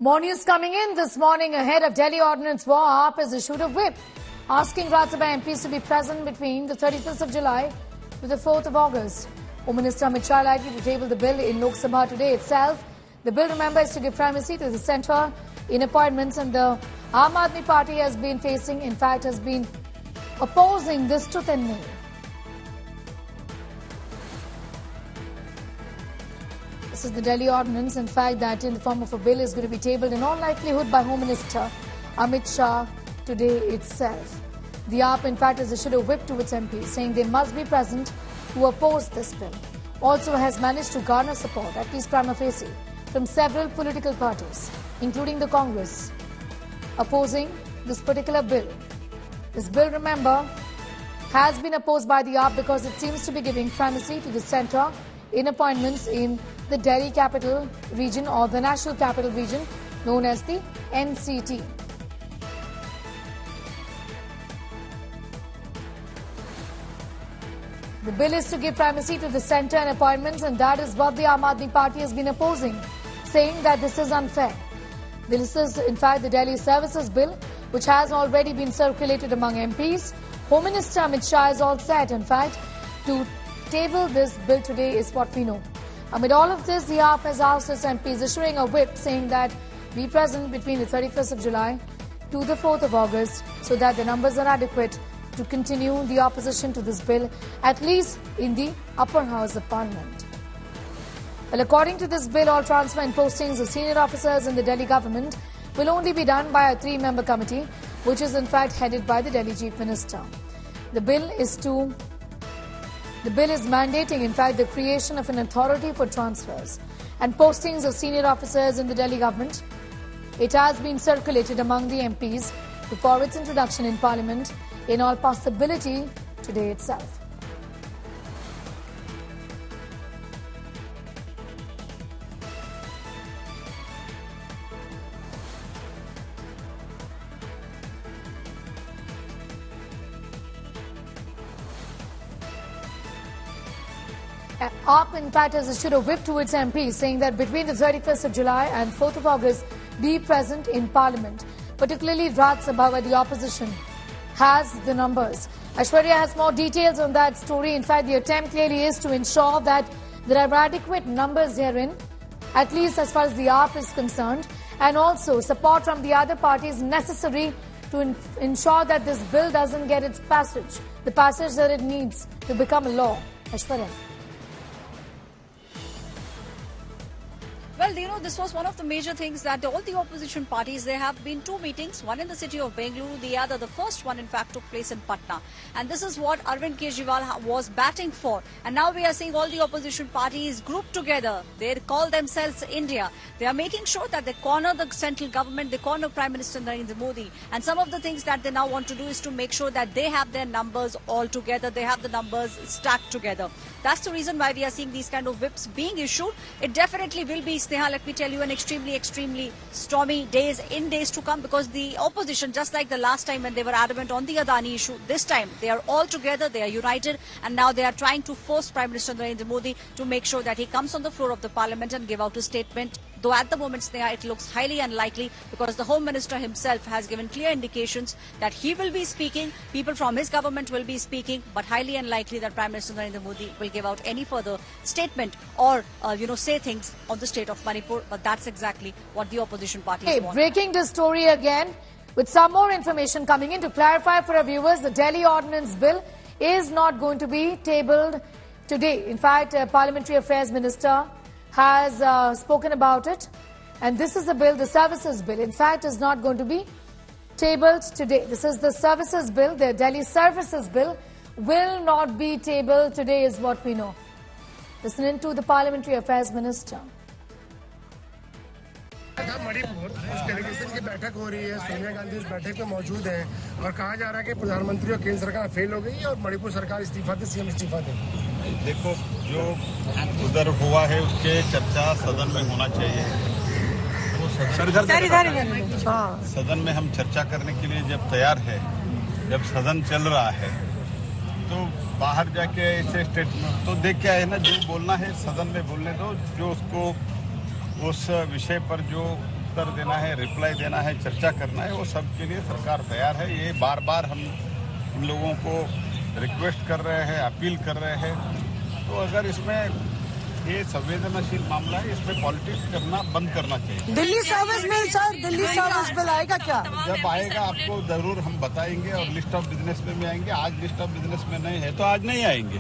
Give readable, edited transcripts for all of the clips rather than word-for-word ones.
More news coming in this morning ahead of Delhi Ordinance war. AAP has issued a whip asking Lok Sabha MPs to be present between the 31st of July to the 4th of August. Home Minister Amit Shah likely to table the bill in Lok Sabha today itself. The bill, remember, is to give primacy to the centre in appointments, and the Aam Aadmi Party has been opposing this tooth and nail. This is the Delhi Ordinance, in fact, that in the form of a bill is going to be tabled in all likelihood by Home Minister Amit Shah today itself. The AAP, in fact, has issued a whip to its MPs saying they must be present who oppose this bill. Also has managed to garner support, at least prima facie, from several political parties, including the Congress, opposing this particular bill. This bill, remember, has been opposed by the AAP because it seems to be giving primacy to the centre in appointments in the Delhi capital region, or the National Capital Region, known as the NCT. The bill is to give primacy to the centre in appointments, and that is what the Aam Aadmi Party has been opposing, saying that this is unfair. This is, in fact, the Delhi Services Bill, which has already been circulated among MPs. Home Minister Amit Shah is all set, in fact, to table this bill today is what we know. Amid all of this, the AAP has asked its MPs, issuing a whip saying that be present between the 31st of July to the 4th of August so that the numbers are adequate to continue the opposition to this bill, at least in the upper house of Parliament. Well, according to this bill, all transfer and postings of senior officers in the Delhi government will only be done by a 3-member committee, which is in fact headed by the Delhi Chief Minister. The bill is mandating, in fact, the creation of an authority for transfers and postings of senior officers in the Delhi government. It has been circulated among the MPs before its introduction in Parliament, in all possibility today itself. AAP, in fact, has issued a whip to its MPs saying that between the 31st of July and 4th of August, be present in Parliament, particularly Lok Sabha, where the opposition has the numbers. Aishwarya has more details on that story. In fact, the attempt clearly is to ensure that there are adequate numbers herein, at least as far as the AAP is concerned, and also support from the other parties necessary to ensure that this bill doesn't get its passage, the passage that it needs to become a law. Aishwarya. Well, this was one of the major things that all the opposition parties, there have been 2 meetings, one in the city of Bengaluru, the first one, in fact, took place in Patna. And this is what Arvind Kejriwal was batting for. And now we are seeing all the opposition parties grouped together. They call themselves India. They are making sure that they corner the central government, they corner Prime Minister Narendra Modi. And some of the things that they now want to do is to make sure that they have their numbers all together, they have the numbers stacked together. That's the reason why we are seeing these kind of whips being issued. It definitely will be, Sneha, let me tell you, an extremely stormy days to come, because the opposition, just like the last time when they were adamant on the Adani issue, this time they are all together, they are united, and now they are trying to force Prime Minister Narendra Modi to make sure that he comes on the floor of the Parliament and give out a statement. Though at the moment, Sneha, it looks highly unlikely, because the Home Minister himself has given clear indications that he will be speaking, people from his government will be speaking, but highly unlikely that Prime Minister Narendra Modi will give out any further statement or, say things on the state of Manipur. But that's exactly what the opposition parties want. Breaking the story again with some more information coming in to clarify for our viewers, the Delhi Ordinance Bill is not going to be tabled today. In fact, Parliamentary Affairs Minister has spoken about it, and this is the bill, the Services Bill, in fact, is not going to be tabled today. This is the Services Bill. The Delhi Services Bill will not be tabled today is what we know. Listening to the Parliamentary Affairs Minister. Manipur उस delegation की बैठक हो रही है, सोनिया गांधी उस बैठक में मौजूद हैं और कहा जा रहा है कि प्रधानमंत्री और केंद्र सरकार फेल हो गई और मणिपुर सरकार इस्तीफा दे, सीएम इस्तीफा दे। देखो, जो उधर हुआ है उसके चर्चा सदन में होना चाहिए। सदन में हम चर्चा करने के लिए जब तैयार है, जब सदन चल रहा है, तो बाहर जाके ऐसे स्टेटमेंट तो देख के आए ना, जो बोलना है सदन में बोलने दो, जो उसको उस विषय पर जो उत्तर देना है, रिप्लाई देना है, चर्चा करना है, वो सब के लिए सरकार तैयार है। ये बार बार हम इन लोगों को रिक्वेस्ट कर रहे हैं, अपील कर रहे हैं। तो अगर इसमें ये संवेदनशील मामला है, इसमें पॉलिटिक्स करना बंद करना चाहिए। Delhi service bill sir, Delhi service bill आएगा क्या? जब आएगा आपको जरूर हम बताएंगे और लिस्ट ऑफ बिजनेस में आएंगे। आज लिस्ट ऑफ बिजनेस में नहीं है तो आज नहीं आएंगे।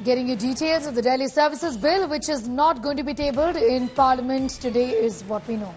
Getting you details of the Delhi Services Bill, which is not going to be tabled in Parliament today, is what we know.